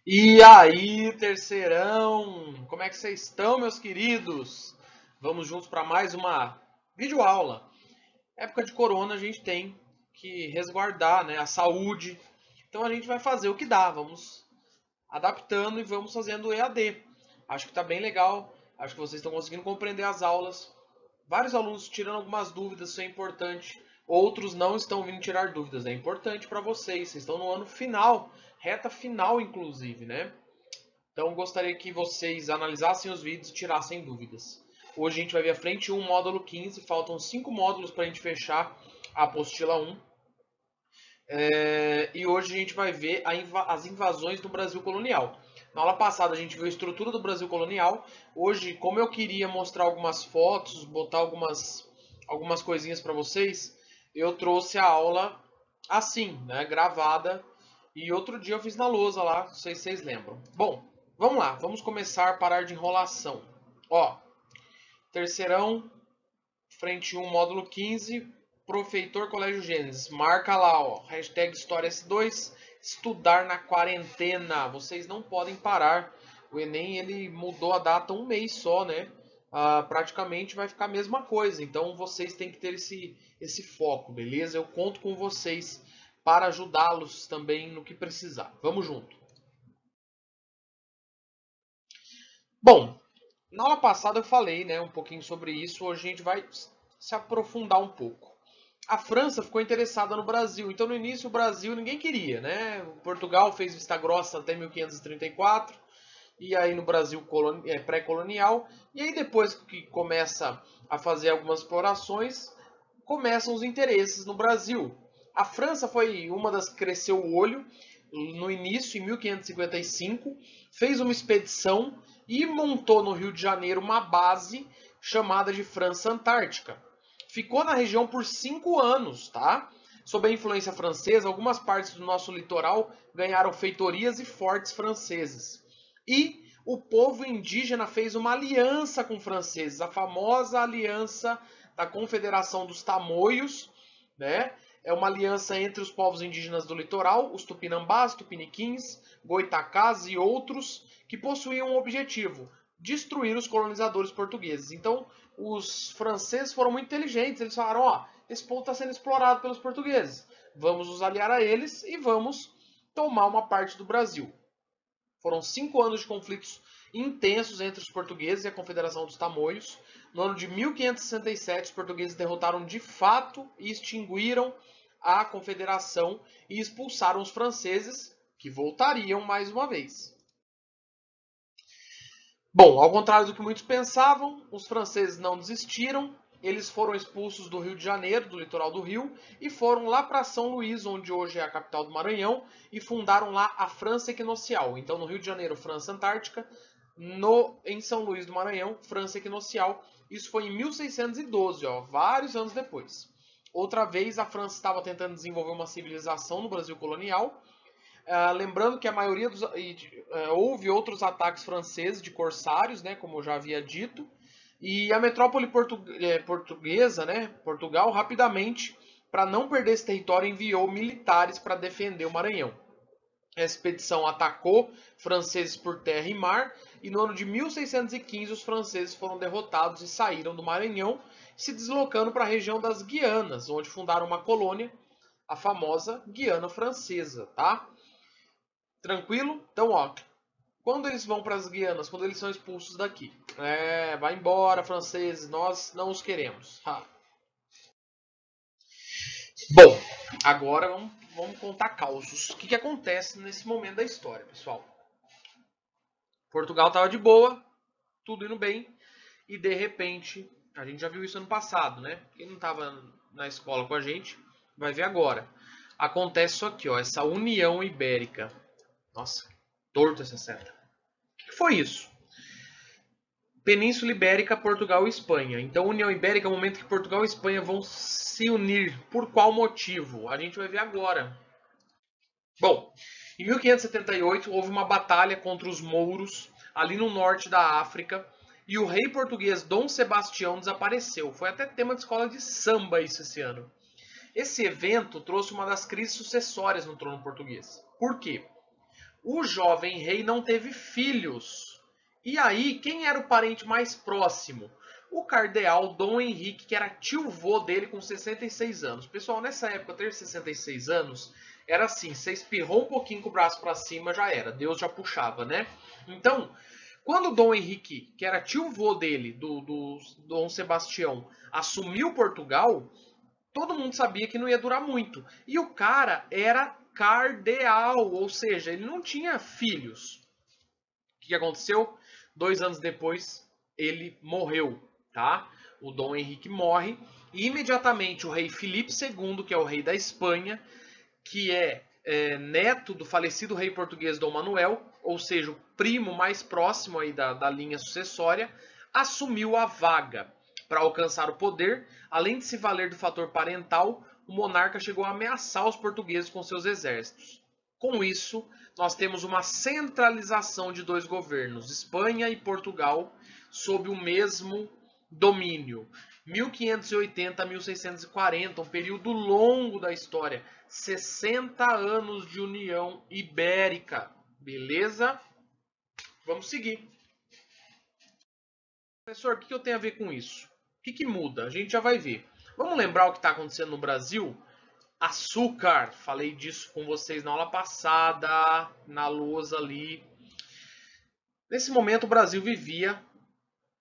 E aí, terceirão, como é que vocês estão, meus queridos? Vamos juntos para mais uma videoaula. Época de corona, a gente tem que resguardar, né, a saúde. Então a gente vai fazer o que dá, vamos adaptando e vamos fazendo o EAD. Acho que está bem legal, acho que vocês estão conseguindo compreender as aulas. Vários alunos tirando algumas dúvidas, isso é importante. Outros não estão vindo tirar dúvidas, é importante para vocês. Vocês estão no ano final, reta final inclusive, né? Então gostaria que vocês analisassem os vídeos e tirassem dúvidas. Hoje a gente vai ver a frente 1, módulo 15, faltam 5 módulos para a gente fechar a apostila 1. E hoje a gente vai ver as invasões do Brasil colonial. Na aula passada a gente viu a estrutura do Brasil colonial. Hoje, como eu queria mostrar algumas fotos, botar algumas coisinhas para vocês, eu trouxe a aula assim, né, gravada. E outro dia eu fiz na lousa lá, não sei se vocês lembram. Bom, vamos lá, vamos começar a parar de enrolação. Ó, terceirão, frente 1, módulo 15, Profeitor Colégio Gênesis. Marca lá, ó, hashtag História S2, estudar na quarentena. Vocês não podem parar. O Enem, ele mudou a data um mês só, né? Praticamente vai ficar a mesma coisa. Então vocês têm que ter esse foco, beleza? Eu conto com vocês para ajudá-los também no que precisar. Vamos junto. Bom, na aula passada eu falei, né, um pouquinho sobre isso. Hoje a gente vai se aprofundar um pouco. A França ficou interessada no Brasil. Então, no início, o Brasil ninguém queria, né? Portugal fez vista grossa até 1534, e aí no Brasil pré-colonial. E aí, depois que começa a fazer algumas explorações, começam os interesses no Brasil. A França foi uma das que cresceu o olho no início, em 1555, fez uma expedição e montou no Rio de Janeiro uma base chamada de França Antártica. Ficou na região por 5 anos, tá? Sob a influência francesa, algumas partes do nosso litoral ganharam feitorias e fortes franceses. E o povo indígena fez uma aliança com os franceses, a famosa aliança da Confederação dos Tamoios, né? É uma aliança entre os povos indígenas do litoral, os tupinambás, tupiniquins, goitacás e outros, que possuíam um objetivo: destruir os colonizadores portugueses. Então, os franceses foram muito inteligentes. Eles falaram: ó, esse povo está sendo explorado pelos portugueses. Vamos nos aliar a eles e vamos tomar uma parte do Brasil. Foram 5 anos de conflitos intensos entre os portugueses e a Confederação dos Tamoios. No ano de 1567, os portugueses derrotaram de fato e extinguiram a Confederação e expulsaram os franceses, que voltariam mais uma vez. Bom, ao contrário do que muitos pensavam, os franceses não desistiram. Eles foram expulsos do Rio de Janeiro, do litoral do Rio, e foram lá para São Luís, onde hoje é a capital do Maranhão, e fundaram lá a França Equinocial. Então, no Rio de Janeiro, França Antártica, em São Luís do Maranhão, França Equinocial. Isso foi em 1612, ó, vários anos depois. Outra vez, a França estava tentando desenvolver uma civilização no Brasil colonial. Lembrando que a maioria houve outros ataques franceses de corsários, né, como eu já havia dito, e a metrópole portuguesa, né, Portugal, rapidamente, para não perder esse território, enviou militares para defender o Maranhão. A expedição atacou franceses por terra e mar, e no ano de 1615 os franceses foram derrotados e saíram do Maranhão, se deslocando para a região das Guianas, onde fundaram uma colônia, a famosa Guiana Francesa, tá? Tranquilo? Então, ó, quando eles vão para as Guianas, quando eles são expulsos daqui, vai embora, franceses, nós não os queremos. Bom, agora vamos contar causos. O que acontece nesse momento da história, pessoal? Portugal estava de boa, tudo indo bem, e de repente, a gente já viu isso ano passado, né? Quem não estava na escola com a gente vai ver agora. Acontece isso aqui, ó, essa União Ibérica. Nossa, torto essa seta. O que foi isso? Península Ibérica, Portugal e Espanha. Então, União Ibérica é o momento que Portugal e Espanha vão se unir. Por qual motivo? A gente vai ver agora. Bom, em 1578 houve uma batalha contra os mouros ali no norte da África e o rei português Dom Sebastião desapareceu. Foi até tema de escola de samba isso esse ano. Esse evento trouxe uma das crises sucessórias no trono português. Por quê? o jovem rei não teve filhos. E aí, quem era o parente mais próximo? O cardeal Dom Henrique, que era tio-vô dele com 66 anos. Pessoal, nessa época, ter 66 anos era assim, você espirrou um pouquinho com o braço para cima, já era. Deus já puxava, né? Então, quando o Dom Henrique, que era tio-vô dele, do Dom Sebastião, assumiu Portugal, todo mundo sabia que não ia durar muito. E o cara era cardeal, ou seja, ele não tinha filhos. O que aconteceu? 2 anos depois, ele morreu, tá? O Dom Henrique morre e imediatamente o rei Filipe II, que é o rei da Espanha, que é neto do falecido rei português Dom Manuel, ou seja, o primo mais próximo aí da linha sucessória, assumiu a vaga. Para alcançar o poder, além de se valer do fator parental, o monarca chegou a ameaçar os portugueses com seus exércitos. Com isso, nós temos uma centralização de dois governos, Espanha e Portugal, sob o mesmo domínio. 1580 a 1640, um período longo da história, 60 anos de União Ibérica. Beleza? Vamos seguir. Professor, o que eu tenho a ver com isso? O que muda? A gente já vai ver. Vamos lembrar o que está acontecendo no Brasil? Açúcar, falei disso com vocês na aula passada, na lousa ali. Nesse momento o Brasil vivia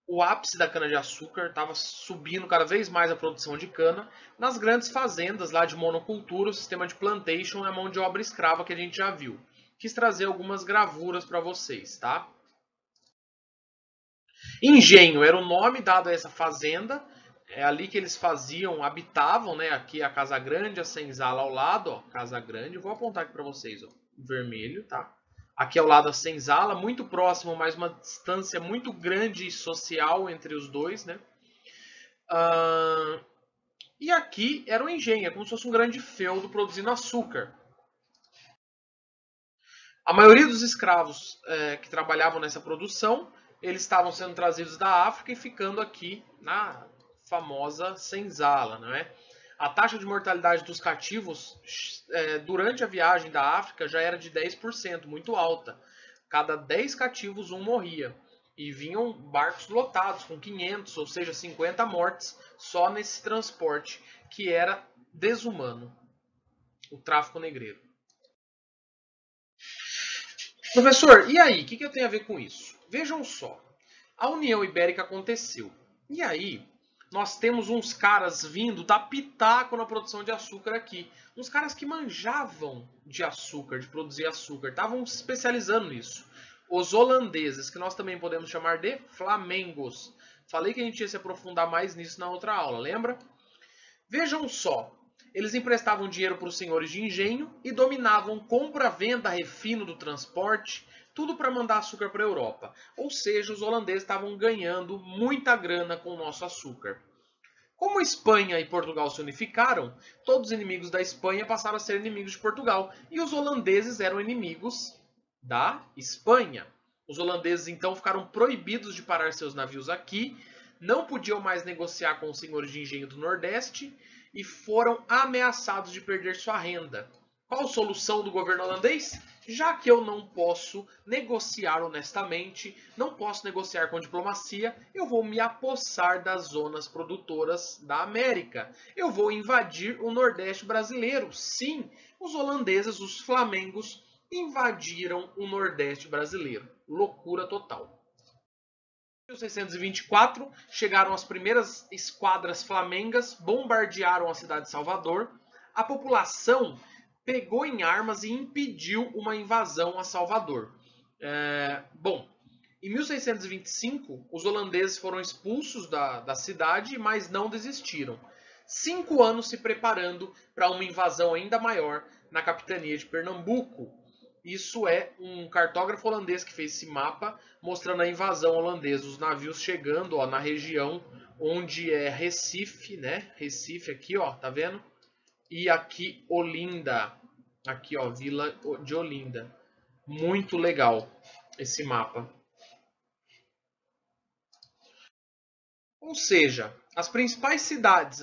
o ápice da cana-de-açúcar, estava subindo cada vez mais a produção de cana. Nas grandes fazendas lá de monocultura, o sistema de plantation é a mão de obra escrava que a gente já viu. Quis trazer algumas gravuras para vocês, tá? Engenho era o nome dado a essa fazenda. É ali que eles faziam, habitavam, né? Aqui a Casa Grande, a senzala ao lado, ó, Casa Grande. Vou apontar aqui para vocês, ó, vermelho, tá? Aqui ao lado a senzala, muito próximo, mas uma distância muito grande social entre os dois, né? E aqui era o engenho, é como se fosse um grande feudo produzindo açúcar. A maioria dos escravos que trabalhavam nessa produção, eles estavam sendo trazidos da África e ficando aqui na famosa senzala, não é? A taxa de mortalidade dos cativos durante a viagem da África já era de 10%, muito alta. Cada 10 cativos, um morria. E vinham barcos lotados, com 500, ou seja, 50 mortes, só nesse transporte, que era desumano, o tráfico negreiro. Professor, e aí? O que eu tenho a ver com isso? Vejam só, a União Ibérica aconteceu. E aí, nós temos uns caras vindo dar pitaco na produção de açúcar aqui. Uns caras que manjavam de açúcar, de produzir açúcar, estavam se especializando nisso. Os holandeses, que nós também podemos chamar de flamengos. Falei que a gente ia se aprofundar mais nisso na outra aula, lembra? Vejam só, eles emprestavam dinheiro para os senhores de engenho e dominavam compra, venda, refino do transporte, tudo para mandar açúcar para a Europa. Ou seja, os holandeses estavam ganhando muita grana com o nosso açúcar. Como Espanha e Portugal se unificaram, todos os inimigos da Espanha passaram a ser inimigos de Portugal e os holandeses eram inimigos da Espanha. Os holandeses então ficaram proibidos de parar seus navios aqui, não podiam mais negociar com os senhores de engenho do Nordeste e foram ameaçados de perder sua renda. Qual a solução do governo holandês? Já que eu não posso negociar honestamente, não posso negociar com diplomacia, eu vou me apossar das zonas produtoras da América. Eu vou invadir o Nordeste brasileiro. Sim, os holandeses, os flamengos, invadiram o Nordeste brasileiro. Loucura total. Em 1624, chegaram as primeiras esquadras flamengas, bombardearam a cidade de Salvador. A população pegou em armas e impediu uma invasão a Salvador. Em 1625, os holandeses foram expulsos da cidade, mas não desistiram. 5 anos se preparando para uma invasão ainda maior na capitania de Pernambuco. Isso é um cartógrafo holandês que fez esse mapa, mostrando a invasão holandesa, os navios chegando na região onde é Recife, né? Recife aqui, ó, tá vendo? E aqui Olinda, aqui ó, Vila de Olinda. Muito legal esse mapa. Ou seja, as principais cidades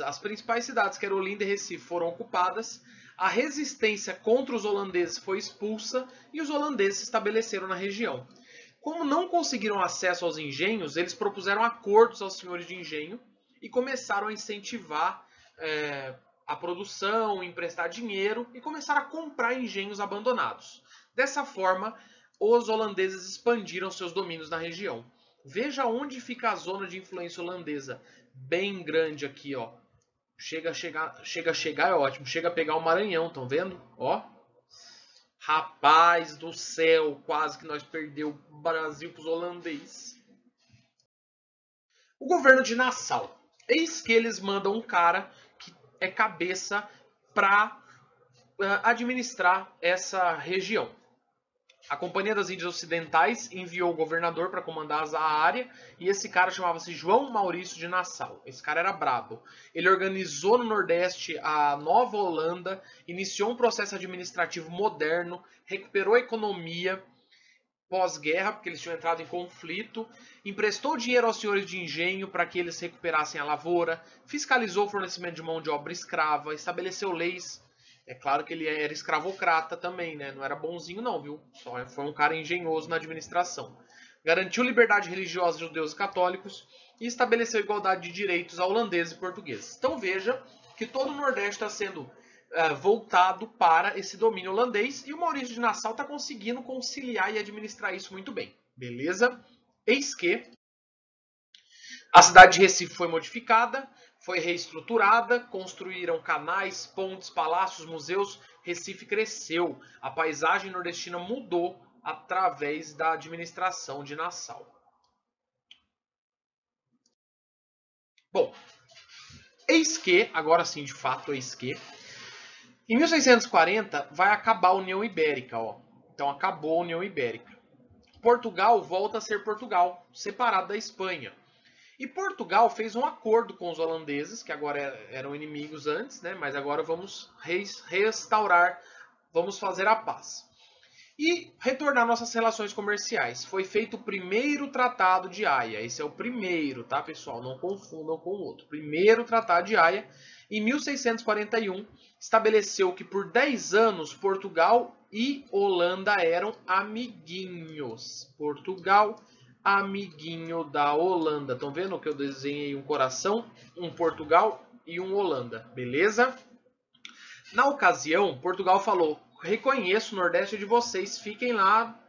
que eram Olinda e Recife foram ocupadas. A resistência contra os holandeses foi expulsa e os holandeses se estabeleceram na região. Como não conseguiram acesso aos engenhos, eles propuseram acordos aos senhores de engenho e começaram a incentivar a produção, emprestar dinheiro e começaram a comprar engenhos abandonados. Dessa forma, os holandeses expandiram seus domínios na região. Veja onde fica a zona de influência holandesa, bem grande aqui, ó. Chega a chegar é ótimo, chega a pegar o Maranhão, estão vendo? Ó. Rapaz do céu, quase que nós perdemos o Brasil para os holandeses. O governo de Nassau. Eis que eles mandam um cara que é cabeça para administrar essa região. A Companhia das Índias Ocidentais enviou o governador para comandar a área e esse cara chamava-se João Maurício de Nassau. Esse cara era brabo. Ele organizou no Nordeste a Nova Holanda, iniciou um processo administrativo moderno, recuperou a economia pós-guerra, porque eles tinham entrado em conflito, emprestou dinheiro aos senhores de engenho para que eles recuperassem a lavoura, fiscalizou o fornecimento de mão de obra escrava, estabeleceu leis. É claro que ele era escravocrata também, né? Não era bonzinho não, viu? Só foi um cara engenhoso na administração. Garantiu liberdade religiosa de judeus e católicos e estabeleceu igualdade de direitos a holandeses e portugueses. Então veja que todo o Nordeste está sendo voltado para esse domínio holandês e o Maurício de Nassau está conseguindo conciliar e administrar isso muito bem. Beleza? Eis que a cidade de Recife foi modificada, foi reestruturada, construíram canais, pontes, palácios, museus. Recife cresceu. A paisagem nordestina mudou através da administração de Nassau. Bom, eis que, agora sim de fato, eis que, em 1640 vai acabar a União Ibérica. Ó. Então acabou a União Ibérica. Portugal volta a ser Portugal, separado da Espanha. E Portugal fez um acordo com os holandeses, que agora eram inimigos antes, né? Mas agora vamos restaurar, vamos fazer a paz. E retornar nossas relações comerciais. Foi feito o primeiro Tratado de Haia. Esse é o primeiro, tá, pessoal? Não confundam com o outro. Primeiro Tratado de Haia. Em 1641, estabeleceu que por 10 anos Portugal e Holanda eram amiguinhos. Portugal, amiguinho da Holanda. Estão vendo que eu desenhei um coração, um Portugal e um Holanda, beleza? Na ocasião, Portugal falou: reconheço o Nordeste de vocês, fiquem lá,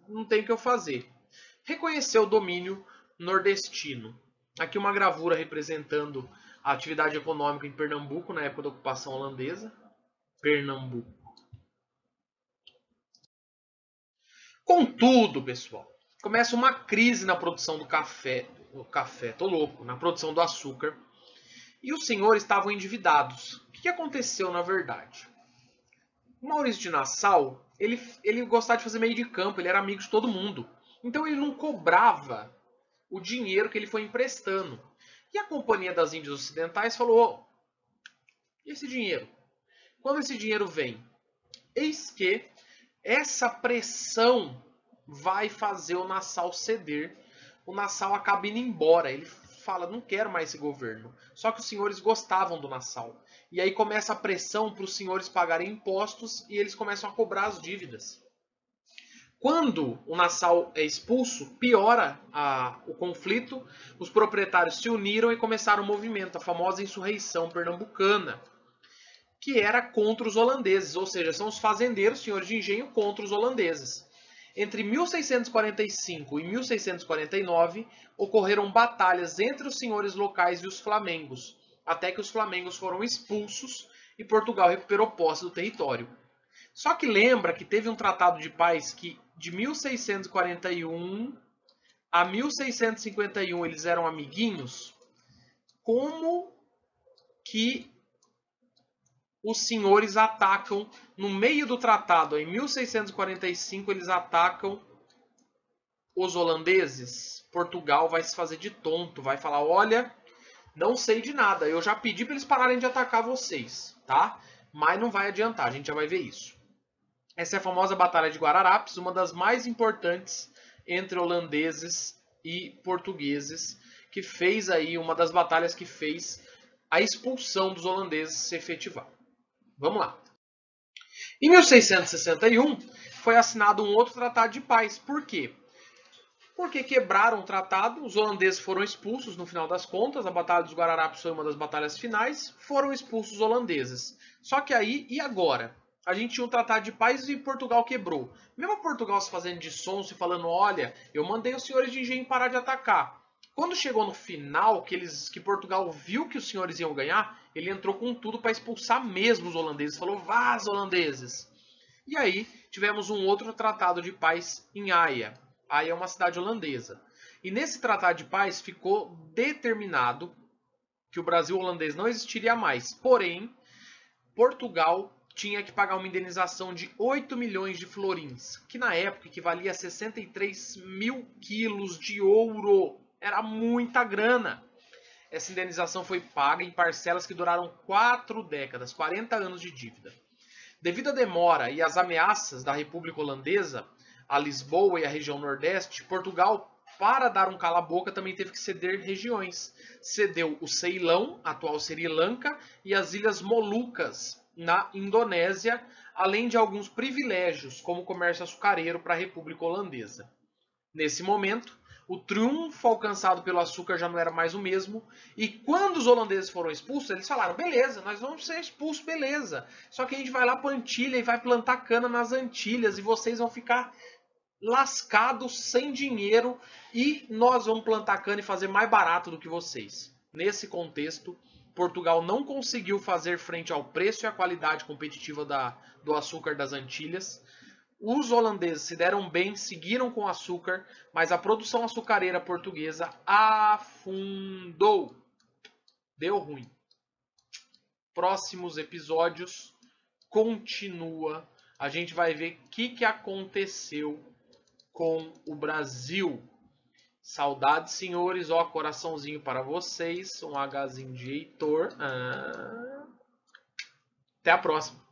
não tem o que eu fazer. Reconheceu o domínio nordestino. Aqui uma gravura representando a atividade econômica em Pernambuco na época da ocupação holandesa. Pernambuco. Contudo, pessoal, começa uma crise na produção do café, tô louco, na produção do açúcar, e os senhores estavam endividados. O que aconteceu na verdade? O Maurício de Nassau, ele gostava de fazer meio de campo, ele era amigo de todo mundo. Então ele não cobrava o dinheiro que ele foi emprestando. E a Companhia das Índias Ocidentais falou: e esse dinheiro? Quando esse dinheiro vem? Eis que essa pressão vai fazer o Nassau ceder. O Nassau acaba indo embora. Ele fala: não quero mais esse governo. Só que os senhores gostavam do Nassau. E aí começa a pressão para os senhores pagarem impostos e eles começam a cobrar as dívidas. Quando o Nassau é expulso, piora o conflito, os proprietários se uniram e começaram o movimento, a famosa insurreição pernambucana, que era contra os holandeses, ou seja, são os fazendeiros, senhores de engenho, contra os holandeses. Entre 1645 e 1649, ocorreram batalhas entre os senhores locais e os flamengos, até que os flamengos foram expulsos e Portugal recuperou posse do território. Só que lembra que teve um tratado de paz que de 1641 a 1651 eles eram amiguinhos? Como que os senhores atacam, no meio do tratado, em 1645, eles atacam os holandeses? Portugal vai se fazer de tonto, vai falar: olha, não sei de nada, eu já pedi para eles pararem de atacar vocês, tá? Mas não vai adiantar, a gente já vai ver isso. Essa é a famosa Batalha de Guararapes, uma das mais importantes entre holandeses e portugueses, que fez aí uma das batalhas que fez a expulsão dos holandeses se efetivar. Vamos lá. Em 1661 foi assinado um outro tratado de paz. Por quê? Porque quebraram o tratado, os holandeses foram expulsos no final das contas, a Batalha dos Guararapes foi uma das batalhas finais, foram expulsos os holandeses. Só que aí, e agora? A gente tinha um tratado de paz e Portugal quebrou. Mesmo Portugal se fazendo de sonso e falando, olha, eu mandei os senhores de engenho parar de atacar. Quando chegou no final, que Portugal viu que os senhores iam ganhar, ele entrou com tudo para expulsar mesmo os holandeses. Falou, vaza holandeses. E aí tivemos um outro tratado de paz em Haia. Haia é uma cidade holandesa. E nesse tratado de paz ficou determinado que o Brasil holandês não existiria mais. Porém, Portugal tinha que pagar uma indenização de 8 milhões de florins, que na época equivalia a 63 mil quilos de ouro. Era muita grana. Essa indenização foi paga em parcelas que duraram 4 décadas, 40 anos de dívida. Devido à demora e às ameaças da República Holandesa a Lisboa e a região Nordeste, Portugal, para dar um cala-boca, também teve que ceder regiões. Cedeu o Ceilão, atual Sri Lanka, e as Ilhas Molucas, na Indonésia, além de alguns privilégios, como o comércio açucareiro para a República Holandesa. Nesse momento, o triunfo alcançado pelo açúcar já não era mais o mesmo, e quando os holandeses foram expulsos, eles falaram, beleza, nós vamos ser expulsos, beleza, só que a gente vai lá para Antilha e vai plantar cana nas Antilhas, e vocês vão ficar lascados, sem dinheiro, e nós vamos plantar cana e fazer mais barato do que vocês. Nesse contexto, Portugal não conseguiu fazer frente ao preço e à qualidade competitiva do açúcar das Antilhas. Os holandeses se deram bem, seguiram com açúcar, mas a produção açucareira portuguesa afundou. Deu ruim. Próximos episódios continua. A gente vai ver o que aconteceu com o Brasil. Saudades, senhores. Ó, coraçãozinho para vocês. Um Hzinho de Heitor. Até a próxima.